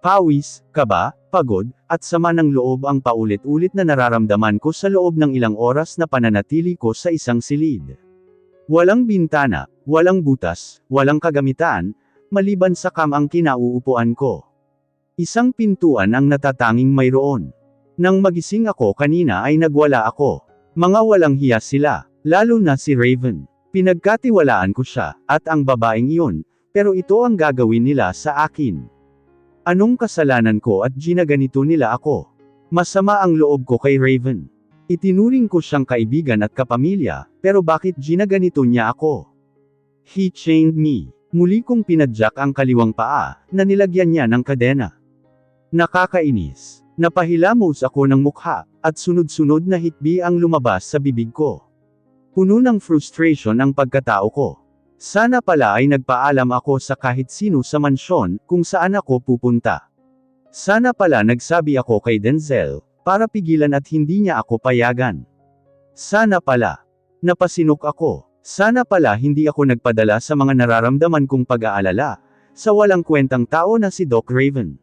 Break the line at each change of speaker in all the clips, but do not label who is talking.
Pawis, kaba, pagod, at sama ng loob ang paulit-ulit na nararamdaman ko sa loob ng ilang oras na pananatili ko sa isang silid. Walang bintana, walang butas, walang kagamitan, maliban sa ang kinauupuan ko. Isang pintuan ang natatanging mayroon. Nang magising ako kanina ay nagwala ako. Mga walang hiya sila, lalo na si Raven. Pinagkatiwalaan ko siya, at ang babaeng iyon, pero ito ang gagawin nila sa akin. Anong kasalanan ko at ginaganito nila ako? Masama ang loob ko kay Raven. Itinuring ko siyang kaibigan at kapamilya, pero bakit ginaganito niya ako? He chained me. Muli kong pinadyak ang kaliwang paa, na nilagyan niya ng kadena. Nakakainis. Napahilamos ako ng mukha, at sunod-sunod na hikbi ang lumabas sa bibig ko. Puno ng frustration ang pagkatao ko. Sana pala ay nagpaalam ako sa kahit sino sa mansyon, kung saan ako pupunta. Sana pala nagsabi ako kay Denzel, para pigilan at hindi niya ako payagan. Sana pala. Napasinok ako. Sana pala hindi ako nagpadala sa mga nararamdaman kong pag-aalala, sa walang kwentang tao na si Doc Raven.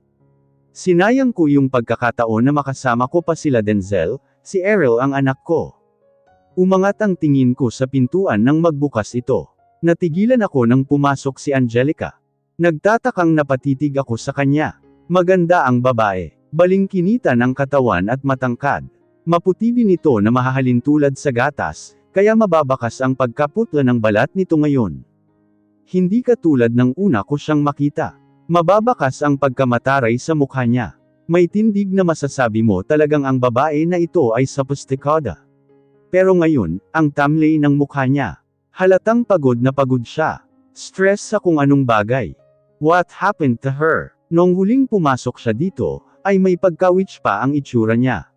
Sinayang ko yung pagkakataon na makasama ko pa sila Denzel, si Errol ang anak ko. Umangat ang tingin ko sa pintuan nang magbukas ito. Natigilan ako nang pumasok si Angelica. Nagtatakang napatitig ako sa kanya. Maganda ang babae. Balingkinitan ang katawan at matangkad. Maputi din ito na mahahalin tulad sa gatas, kaya mababakas ang pagkaputla ng balat nito ngayon. Hindi katulad ng una ko siyang makita. Mababakas ang pagkamataray sa mukha niya. May tindig na masasabi mo talagang ang babae na ito ay sophisticada. Pero ngayon, ang tamlay ng mukha niya. Halatang pagod na pagod siya. Stress sa kung anong bagay. What happened to her? Nung huling pumasok siya dito, ay may pagka-witch pa ang itsura niya.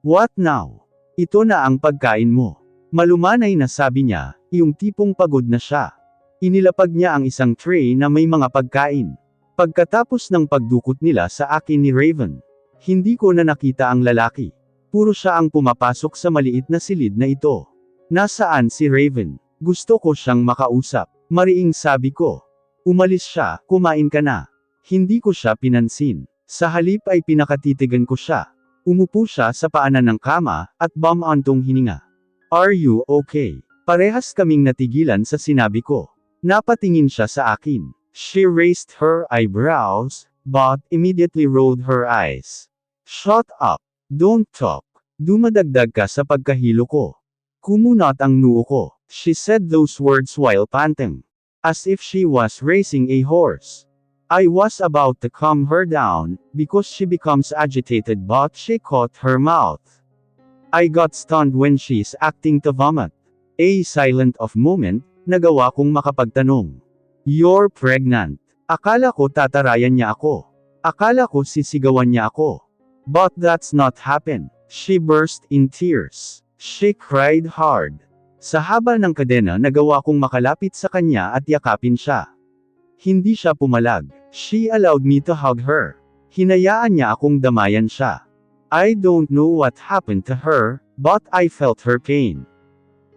What now? Ito na ang pagkain mo. Malumanay na sabi niya, yung tipong pagod na siya. Inilapag niya ang isang tray na may mga pagkain. Pagkatapos ng pagdukot nila sa akin ni Raven, hindi ko na nakita ang lalaki. Puro siya ang pumapasok sa maliit na silid na ito. Nasaan si Raven? Gusto ko siyang makausap. Mariing sabi ko. Umalis siya, kumain ka na. Hindi ko siya pinansin. Sa halip ay pinakatitigan ko siya. Umupo siya sa paanan ng kama, at bumantong hininga. Are you okay? Parehas kaming natigilan sa sinabi ko. Napatingin siya sa akin. She raised her eyebrows, but immediately rolled her eyes. Shut up. Don't talk. Dumadagdag ka sa pagkahilo ko. Kumunat ang noo ko. She said those words while panting. As if she was racing a horse. I was about to calm her down, because she becomes agitated but she caught her mouth. I got stunned when she's acting to vomit. A silent of moment, nagawa kong makapagtanong. You're pregnant. Akala ko tatarayan niya ako. Akala ko sisigawan niya ako. But that's not happened. She burst in tears. She cried hard. Sa haba ng kadena nagawa kong makalapit sa kanya at yakapin siya. Hindi siya pumalag. She allowed me to hug her. Hinayaan niya akong damayan siya. I don't know what happened to her, but I felt her pain.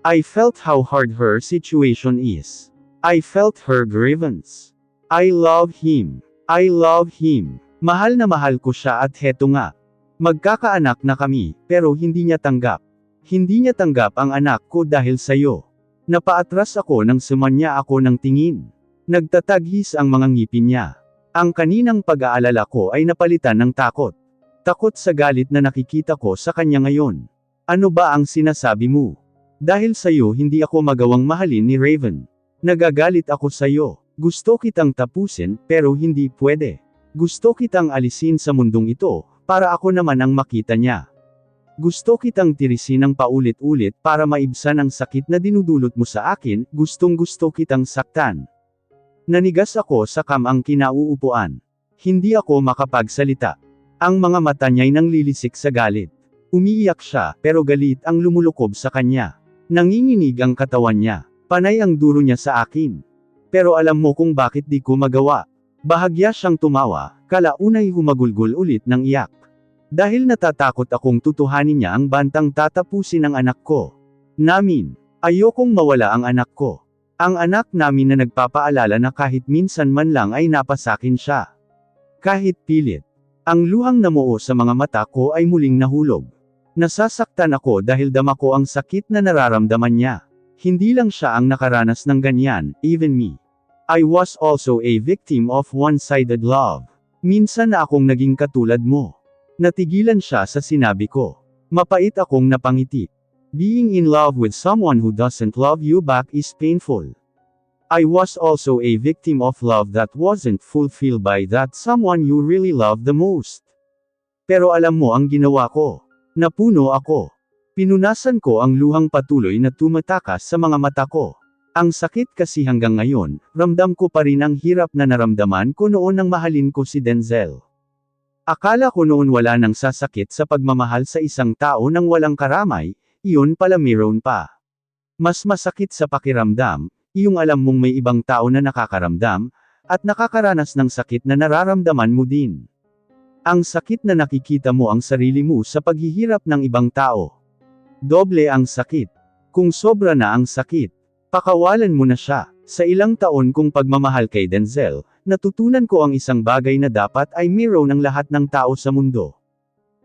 I felt how hard her situation is. I felt her grievance. I love him. I love him. Mahal na mahal ko siya at heto nga. Magkakaanak na kami, pero hindi niya tanggap. Hindi niya tanggap ang anak ko dahil sayo. Napaatras ako nang sumanya ako ng tingin. Nagtataghis ang mga ngipin niya. Ang kaninang pag-aalala ko ay napalitan ng takot. Takot sa galit na nakikita ko sa kanya ngayon. Ano ba ang sinasabi mo? Dahil sayo hindi ako magawang mahalin ni Raven. Nagagalit ako sayo. Gusto kitang tapusin, pero hindi pwede. Gusto kitang alisin sa mundong ito, para ako naman ang makita niya. Gusto kitang tirisin ng paulit-ulit para maibsan ang sakit na dinudulot mo sa akin, gustong-gusto kitang saktan. Nanigas ako sa kamang kinauupuan. Hindi ako makapagsalita. Ang mga mata niya'y nanglilisik sa galit. Umiiyak siya, pero galit ang lumulukob sa kanya. Nanginginig ang katawan niya. Panay ang duro niya sa akin. Pero alam mo kung bakit di ko magawa. Bahagya siyang tumawa, kalaunay humagulgol ulit ng iyak. Dahil natatakot akong tutuhanin niya ang bantang tatapusin ng anak ko. Namin. Ayokong mawala ang anak ko. Ang anak namin na nagpapaalala na kahit minsan man lang ay napasakin siya. Kahit pilit. Ang luhang namuo sa mga mata ko ay muling nahulog. Nasasaktan ako dahil dama ko ang sakit na nararamdaman niya. Hindi lang siya ang nakaranas ng ganyan, even me. I was also a victim of one-sided love. Minsan na akong naging katulad mo. Natigilan siya sa sinabi ko. Mapait akong napangiti. Being in love with someone who doesn't love you back is painful. I was also a victim of love that wasn't fulfilled by that someone you really love the most. Pero alam mo ang ginawa ko. Napuno ako. Pinunasan ko ang luhang patuloy na tumatakas sa mga mata ko. Ang sakit kasi hanggang ngayon, ramdam ko pa rin ang hirap na naramdaman ko noon nang mahalin ko si Denzel. Akala ko noon wala nang sasakit sa pagmamahal sa isang tao nang walang karamay, iyon pala mayroon pa. Mas masakit sa pakiramdam, iyong alam mong may ibang tao na nakakaramdam, at nakakaranas ng sakit na nararamdaman mo din. Ang sakit na nakikita mo ang sarili mo sa paghihirap ng ibang tao. Doble ang sakit. Kung sobra na ang sakit, pakawalan mo na siya. Sa ilang taon kong pagmamahal kay Denzel, natutunan ko ang isang bagay na dapat ay mayroon ng lahat ng tao sa mundo.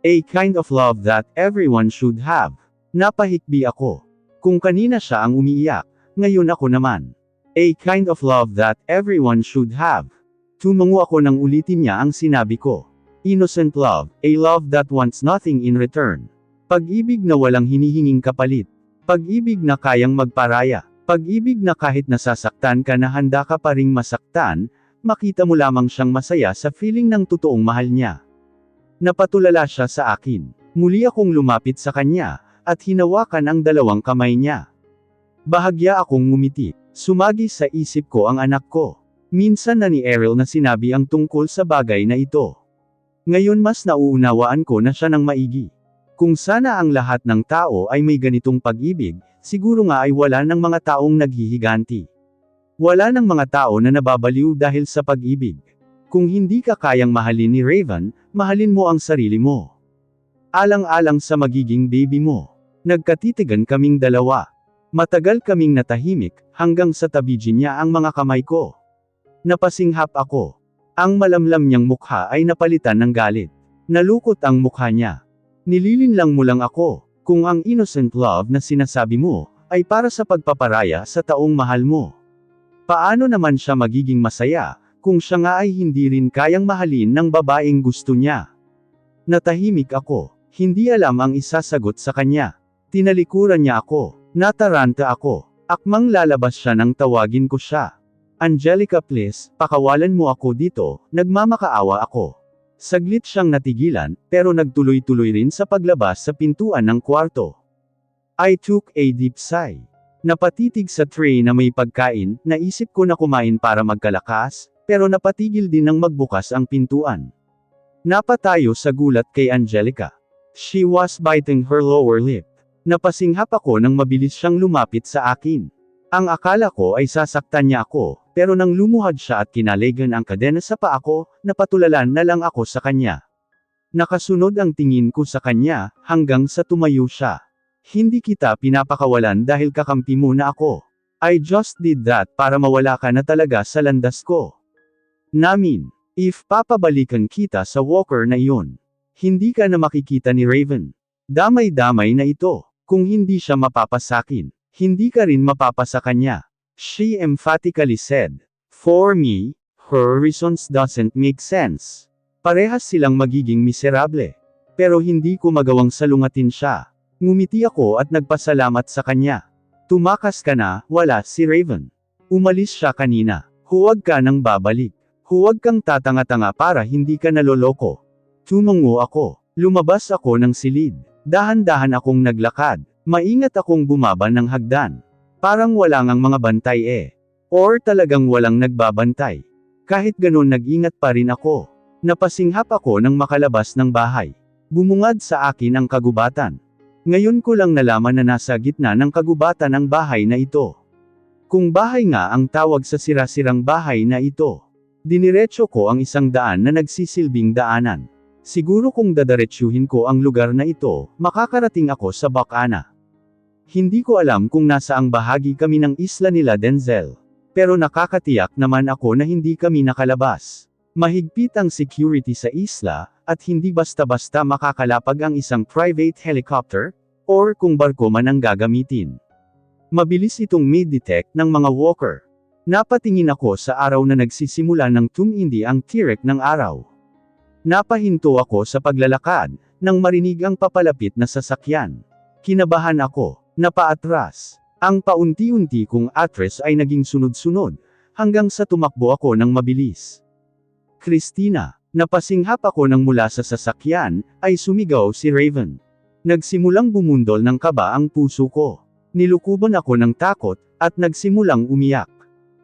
A kind of love that everyone should have. Napahikbi ako. Kung kanina siya ang umiiyak, ngayon ako naman. A kind of love that everyone should have. Tumango ako nang ulitin niya ang sinabi ko. Innocent love, a love that wants nothing in return. Pag-ibig na walang hinihinging kapalit. Pag-ibig na kayang magparaya. Pag-ibig na kahit nasasaktan ka na handa ka pa ring masaktan, makita mo lamang siyang masaya sa feeling ng totoong mahal niya. Napatulala siya sa akin. Muli akong lumapit sa kanya, at hinawakan ang dalawang kamay niya. Bahagya akong ngumiti. Sumagi sa isip ko ang anak ko. Minsan na ni Ariel na sinabi ang tungkol sa bagay na ito. Ngayon mas nauunawaan ko na siya ng maigi. Kung sana ang lahat ng tao ay may ganitong pag-ibig, siguro nga ay wala ng mga taong naghihiganti. Wala ng mga tao na nababaliw dahil sa pag-ibig. Kung hindi ka kayang mahalin ni Raven, mahalin mo ang sarili mo. Alang-alang sa magiging baby mo. Nagkatitigan kaming dalawa. Matagal kaming natahimik, hanggang sa tabidin niya ang mga kamay ko. Napasinghap ako. Ang malamlam niyang mukha ay napalitan ng galit. Nalukot ang mukha niya. Nililinlang mo lang ako, kung ang innocent love na sinasabi mo, ay para sa pagpaparaya sa taong mahal mo. Paano naman siya magiging masaya, kung siya nga ay hindi rin kayang mahalin ng babaeng gusto niya? Natahimik ako, hindi alam ang isasagot sa kanya. Tinalikuran niya ako, nataranta ako, akmang lalabas siya nang tawagin ko siya. Angelica please, pakawalan mo ako dito, nagmamakaawa ako. Saglit siyang natigilan, pero nagtuloy-tuloy rin sa paglabas sa pintuan ng kwarto. I took a deep sigh. Napatitig sa tray na may pagkain, naisip ko na kumain para magkalakas, pero napatigil din nang magbukas ang pintuan. Napatayo sa gulat kay Angelica. She was biting her lower lip. Napasinghap ako nang mabilis siyang lumapit sa akin. Ang akala ko ay sasaktan niya ako, pero nang lumuhad siya at kinaligan ang kadena sa paa ko, napatulalan na lang ako sa kanya. Nakasunod ang tingin ko sa kanya, hanggang sa tumayo siya. Hindi kita pinapakawalan dahil kakampi mo na ako. I just did that para mawala ka na talaga sa landas ko. Namin, if papabalikan kita sa walker na iyon, hindi ka na makikita ni Raven. Damay-damay na ito, kung hindi siya mapapasakin. Hindi ka rin mapapasa kanya. She emphatically said. For me, her reasons doesn't make sense. Parehas silang magiging miserable. Pero hindi ko magawang salungatin siya. Ngumiti ako at nagpasalamat sa kanya. Tumakas ka na, wala si Raven. Umalis siya kanina. Huwag ka nang babalik. Huwag kang tatanga-tanga para hindi ka naloloko. Tumungo ako. Lumabas ako ng silid. Dahan-dahan akong naglakad. Maingat akong bumaba ng hagdan. Parang wala ngang mga bantay eh. Or talagang walang nagbabantay. Kahit ganun nag-ingat pa rin ako. Napasinghap ako nang makalabas ng bahay. Bumungad sa akin ang kagubatan. Ngayon ko lang nalaman na nasa gitna ng kagubatan ang bahay na ito. Kung bahay nga ang tawag sa sira-sirang bahay na ito. Diniretso ko ang isang daan na nagsisilbing daanan. Siguro kung dadaretsyuhin ko ang lugar na ito, makakarating ako sa Bacana. Hindi ko alam kung nasaang bahagi kami ng isla nila Denzel. Pero nakakatiyak naman ako na hindi kami nakalabas. Mahigpit ang security sa isla, at hindi basta-basta makakalapag ang isang private helicopter, or kung barko man ang gagamitin. Mabilis itong may-detect ng mga walker. Napatingin ako sa araw na nagsisimula ng tumindi ang tirek ng araw. Napahinto ako sa paglalakad, nang marinig ang papalapit na sasakyan. Kinabahan ako, napaatras. Ang paunti-unti kong atras ay naging sunod-sunod, hanggang sa tumakbo ako ng mabilis. Christina, napasinghap ako nang mula sa sasakyan, ay sumigaw si Raven. Nagsimulang bumundol ng kaba ang puso ko. Nilukuban ako ng takot, at nagsimulang umiyak.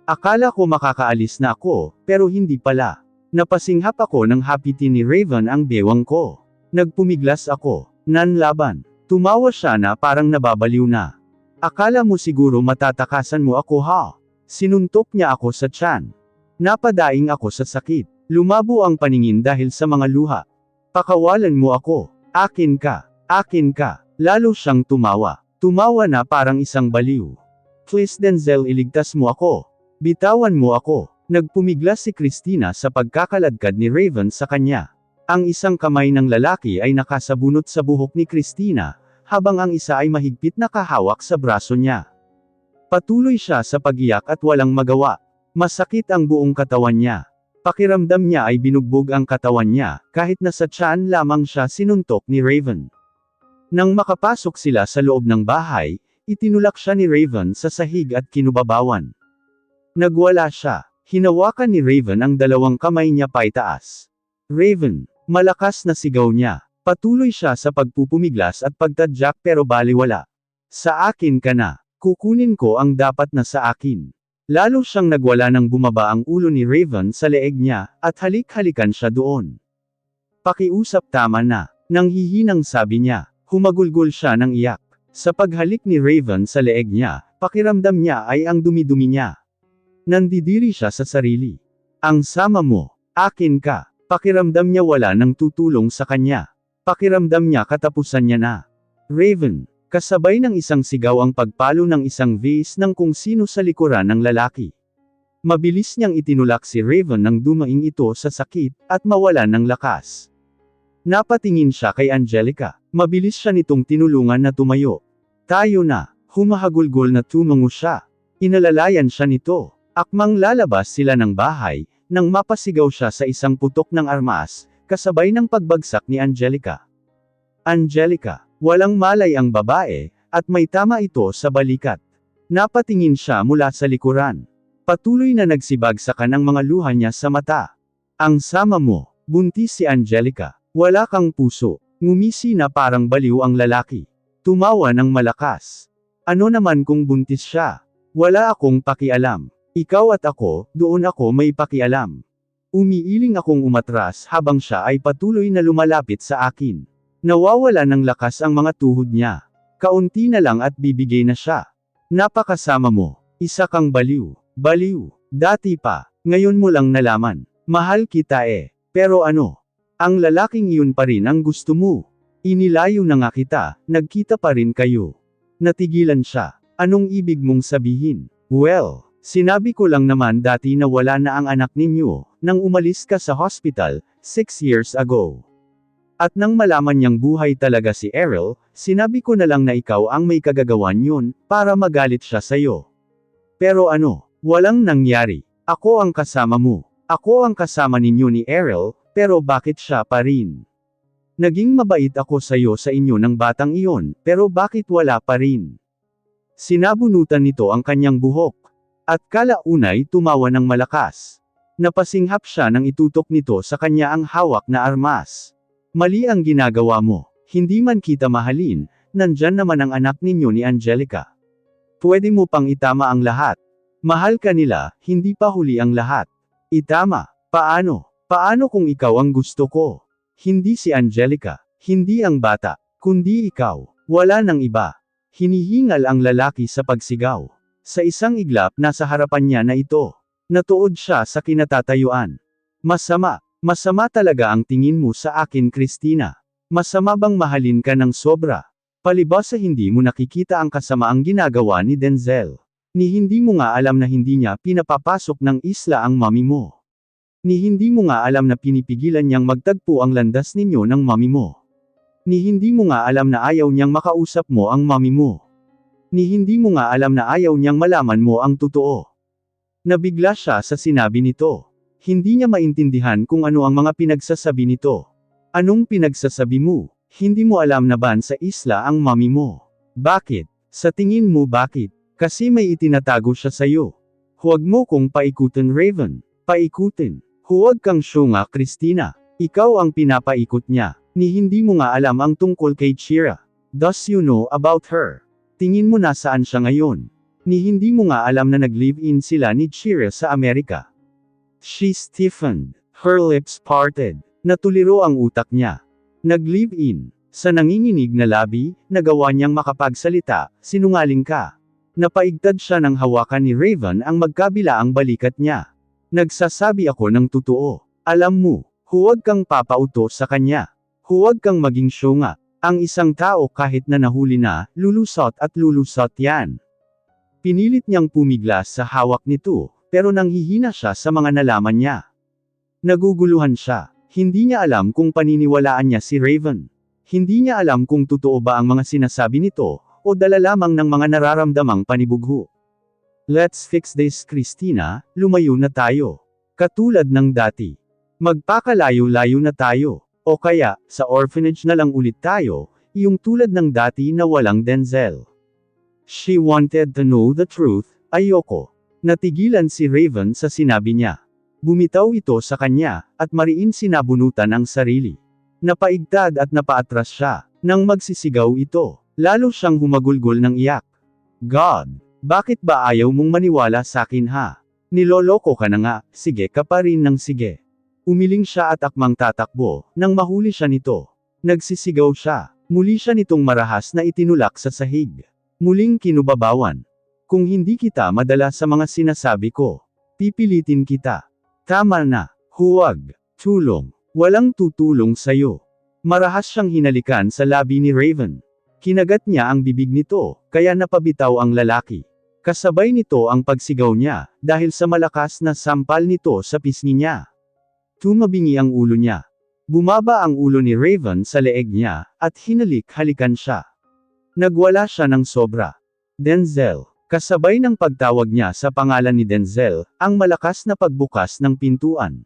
Akala ko makakaalis na ako, pero hindi pala. Napasinghap ako nang hapitin ni Raven ang bewang ko. Nagpumiglas ako, nanlaban. Tumawa siya na parang nababaliw na. Akala mo siguro matatakasan mo ako ha? Sinuntok niya ako sa tiyan. Napadaing ako sa sakit. Lumabo ang paningin dahil sa mga luha. Pakawalan mo ako. Akin ka. Akin ka. Lalo siyang tumawa. Tumawa na parang isang baliw. Please Denzel, iligtas mo ako. Bitawan mo ako. Nagpumiglas si Christina sa pagkakaladkad ni Raven sa kanya. Ang isang kamay ng lalaki ay nakasabunot sa buhok ni Christina, habang ang isa ay mahigpit na kahawak sa braso niya. Patuloy siya sa pag-iyak at walang magawa. Masakit ang buong katawan niya. Pakiramdam niya ay binugbog ang katawan niya, kahit nasa tiyan lamang siya sinuntok ni Raven. Nang makapasok sila sa loob ng bahay, itinulak siya ni Raven sa sahig at kinubabawan. Nagwala siya. Hinawakan ni Raven ang dalawang kamay niya paitaas. Raven, malakas na sigaw niya. Patuloy siya sa pagpupumiglas at pagtadyak pero baliwala. Sa akin ka na. Kukunin ko ang dapat na sa akin. Lalo siyang nagwala nang bumaba ang ulo ni Raven sa leeg niya, at halik-halikan siya doon. Pakiusap tama na. Nang hihinang sabi niya. Humagulgol siya ng iyak. Sa paghalik ni Raven sa leeg niya, pakiramdam niya ay ang dumi-dumi niya. Nandidiri siya sa sarili. Ang sama mo. Akin ka. Pakiramdam niya wala nang tutulong sa kanya. Pakiramdam niya katapusan niya na. Raven. Kasabay ng isang sigaw ang pagpalo ng isang vase ng kung sino sa likuran ng lalaki. Mabilis niyang itinulak si Raven nang dumaing ito sa sakit, at mawalan ng lakas. Napatingin siya kay Angelica. Mabilis siya nitong tinulungan na tumayo. Tayo na. Humahagulgol na tumango siya. Inalalayan siya nito. Akmang lalabas sila ng bahay, nang mapasigaw siya sa isang putok ng armas, kasabay ng pagbagsak ni Angelica. Angelica. Walang malay ang babae, at may tama ito sa balikat. Napatingin siya mula sa likuran. Patuloy na nagsibagsakan ang mga luha niya sa mata. Ang sama mo. Buntis si Angelica. Wala kang puso. Ngumisi na parang baliw ang lalaki. Tumawa ng malakas. Ano naman kung buntis siya? Wala akong pakialam. Ikaw at ako, doon ako may pakialam. Umiiling akong umatras habang siya ay patuloy na lumalapit sa akin. Nawawala ng lakas ang mga tuhod niya. Kaunti na lang at bibigay na siya. Napakasama mo. Isa kang baliw. Baliw. Dati pa. Ngayon mo lang nalaman. Mahal kita eh. Pero ano? Ang lalaking iyon pa rin ang gusto mo. Inilayo na nga kita, nagkita pa rin kayo. Natigilan siya. Anong ibig mong sabihin? Well, sinabi ko lang naman dati na wala na ang anak ninyo, nang umalis ka sa hospital, 6 years ago. At nang malaman niyang buhay talaga si Errol, sinabi ko na lang na ikaw ang may kagagawan yun, para magalit siya sa'yo. Pero ano? Walang nangyari. Ako ang kasama mo. Ako ang kasama ninyo ni Errol, pero bakit siya pa rin? Naging mabait ako sa'yo sa inyo ng batang iyon, pero bakit wala pa rin? Sinabunutan nito ang kanyang buhok. At kalaunay tumawa ng malakas. Napasinghap siya nang itutok nito sa kanya ang hawak na armas. Mali ang ginagawa mo. Hindi man kita mahalin, nandyan naman ang anak ninyo ni Angelica. Pwede mo pang itama ang lahat. Mahal ka nila, hindi pa huli ang lahat. Itama. Paano? Paano kung ikaw ang gusto ko? Hindi si Angelica. Hindi ang bata. Kundi ikaw. Wala nang iba. Hinihingal ang lalaki sa pagsigaw. Sa isang iglap nasa harapan niya na ito. Natuod siya sa kinatatayuan. Masama. Masama talaga ang tingin mo sa akin, Christina. Masama bang mahalin ka ng sobra? Palibhas sa hindi mo nakikita ang kasamaang ginagawa ni Denzel. Ni hindi mo nga alam na hindi niya pinapapasok ng isla ang mami mo. Ni hindi mo nga alam na pinipigilan niyang magtagpo ang landas ninyo ng mommy mo. Ni hindi mo nga alam na ayaw niyang makausap mo ang mommy mo. Ni hindi mo nga alam na ayaw niyang malaman mo ang totoo. Nabigla siya sa sinabi nito. Hindi niya maintindihan kung ano ang mga pinagsasabi nito. Anong pinagsasabi mo? Hindi mo alam na ban sa isla ang mommy mo. Bakit? Sa tingin mo bakit? Kasi may itinatago siya sa'yo. Huwag mo kong paikutin Raven. Paikutin. Huwag kang syunga Christina. Ikaw ang pinapaikot niya. Ni hindi mo nga alam ang tungkol kay Chira. Does you know about her? Tingin mo nasaan siya ngayon? Ni hindi mo nga alam na nag-live-in sila ni Chira sa Amerika. She stiffened. Her lips parted. Natuliro ang utak niya. Nag-live-in. Sa nanginginig na labi, nagawa niyang makapagsalita, sinungaling ka. Napaigtad siya ng hawakan ni Raven ang magkabila ang balikat niya. Nagsasabi ako ng totoo. Alam mo, huwag kang papauto sa kanya. Huwag kang maging syunga. Ang isang tao kahit na nahuli na, lulusot at lulusot yan. Pinilit niyang pumiglas sa hawak nito, pero nanghihina siya sa mga nalaman niya. Naguguluhan siya. Hindi niya alam kung paniniwalaan niya si Raven. Hindi niya alam kung totoo ba ang mga sinasabi nito, o dala lamang ng mga nararamdamang panibugho. Let's fix this Christina, lumayo na tayo. Katulad ng dati. Magpakalayo-layo na tayo. O kaya, sa orphanage na lang ulit tayo, yung tulad ng dati na walang Denzel. She wanted to know the truth, ayoko. Natigilan si Raven sa sinabi niya. Bumitaw ito sa kanya, at mariin sinabunutan ang sarili. Napaigtad at napaatras siya. Nang magsisigaw ito, lalo siyang humagulgol ng iyak. God, bakit ba ayaw mong maniwala sakin ha? Niloloko ka na nga, sige ka pa rin ng sige. Umiling siya at akmang tatakbo, nang mahuli siya nito. Nagsisigaw siya. Muli siya nitong marahas na itinulak sa sahig. Muling kinubabawan. Kung hindi kita madala sa mga sinasabi ko, pipilitin kita. Tama na. Huwag. Tulong. Walang tutulong sayo. Marahas siyang hinalikan sa labi ni Raven. Kinagat niya ang bibig nito, kaya napabitaw ang lalaki. Kasabay nito ang pagsigaw niya, dahil sa malakas na sampal nito sa pisngi niya. Tumabingi ang ulo niya. Bumaba ang ulo ni Raven sa leeg niya, at hinalik-halikan siya. Nagwala siya ng sobra. Denzel. Kasabay ng pagtawag niya sa pangalan ni Denzel, ang malakas na pagbukas ng pintuan.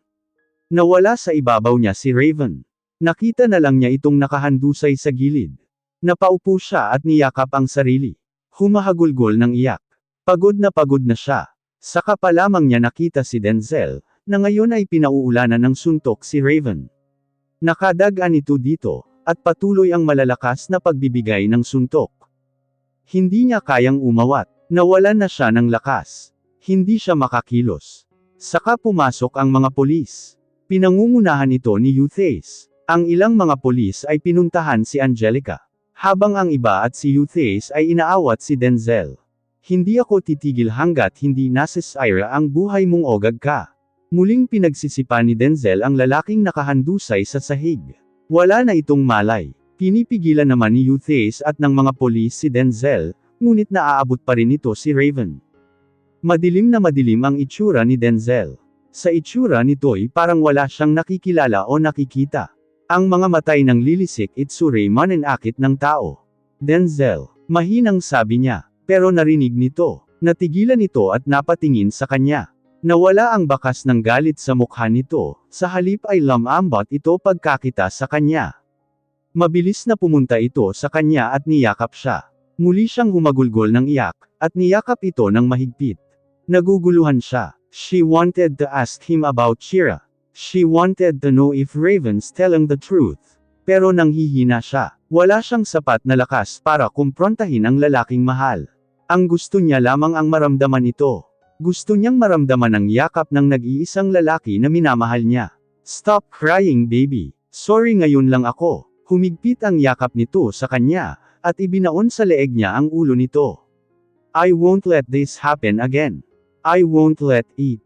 Nawala sa ibabaw niya si Raven. Nakita na lang niya itong nakahandusay sa gilid. Napaupo siya at niyakap ang sarili. Humahagulgol ng iyak. Pagod na siya. Saka pa lamang niya nakita si Denzel, na ngayon ay pinauulanan ng suntok si Raven. Nakadagan ito dito, at patuloy ang malalakas na pagbibigay ng suntok. Hindi niya kayang umawat. Nawalan na siya ng lakas. Hindi siya makakilos. Saka pumasok ang mga polis. Pinangungunahan ito ni Eustace. Ang ilang mga polis ay pinuntahan si Angelica. Habang ang iba at si Eustace ay inaawat si Denzel. Hindi ako titigil hanggat hindi nasisira ang buhay mong ogag ka. Muling pinagsisipa ni Denzel ang lalaking nakahandusay sa sahig. Wala na itong malay. Pinipigilan naman ni Eustace at ng mga polis si Denzel, ngunit naaabot pa rin ito si Raven. Madilim na madilim ang itsura ni Denzel. Sa itsura nito'y parang wala siyang nakikilala o nakikita. Ang mga matay ng lilisik itsure mananakit ng tao. Denzel, mahinang sabi niya, pero narinig nito. Natigilan ito at napatingin sa kanya. Nawala ang bakas ng galit sa mukha nito, sa halip ay lamambot ito pagkakita sa kanya. Mabilis na pumunta ito sa kanya at niyakap siya. Muli siyang humagulgol ng iyak, at niyakap ito ng mahigpit. Naguguluhan siya. She wanted to ask him about Chira. She wanted to know if Raven's telling the truth. Pero nanghihina siya. Wala siyang sapat na lakas para kumprontahin ang lalaking mahal. Ang gusto niya lamang ang maramdaman ito. Gusto niyang maramdaman ang yakap ng nag-iisang lalaki na minamahal niya. Stop crying baby. Sorry ngayon lang ako. Humigpit ang yakap nito sa kanya, at ibinaon sa leeg niya ang ulo nito. I won't let this happen again. I won't let it.